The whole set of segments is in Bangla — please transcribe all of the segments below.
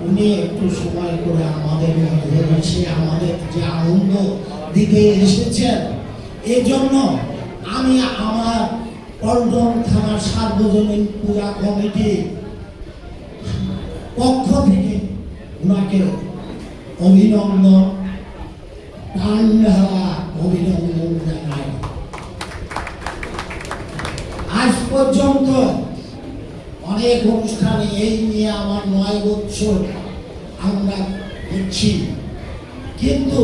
উনি একটু সময় করে আমাদের মধ্যে এসে আমাদের যে আনন্দ দিতে এসেছেন, এই জন্য আমি আমার পল্টন থানার সার্বজনীন পূজা কমিটি পক্ষ থেকে ওনাকে অভিনন্দন, প্রাণ ঢালা অভিনন্দন জানাই। আজ পর্যন্ত অনেক অনুষ্ঠানে এই নিয়ে আমার 9 বছর আমরা করছি, কিন্তু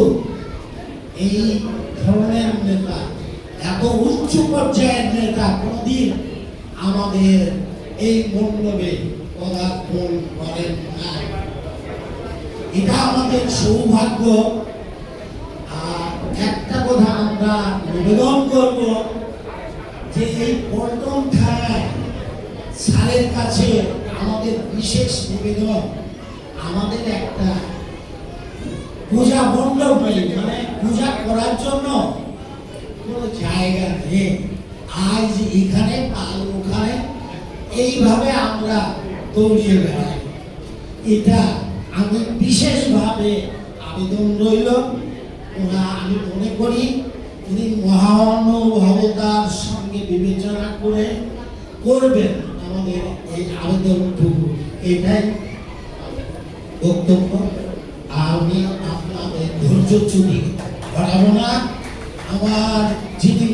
এই ধরনের নেতা, এত উচ্চ পর্যায়ের নেতা কোনদিন আমাদের এই মণ্ডপে পদার্পণ করেন না। এটা আমাদের সৌভাগ্য। আর একটা কথা আমরা নিবেদন করব যে এই পল্টন থানায় স্যারের কাছে আমাদের বিশেষ নিবেদন, আমাদের একটা পূজা মণ্ডপ নেই, মানে পূজা করার জন্য কোনো জায়গা নেই। আজ এখানে কাল ওখানে এইভাবে আমরা দৌড়িয়ে বেড়াই। এটা আমি বিশেষভাবে আবেদন রইল, ওরা আমি মনে করি তিনি মহানুভবতার সঙ্গে বিবেচনা করে করবেন আমাদের এই আবেদনটুকু। এটাই বক্তব্য। আমি আপনাদের ধৈর্যচ্যুতি ঘটাবো না। আমার যিনি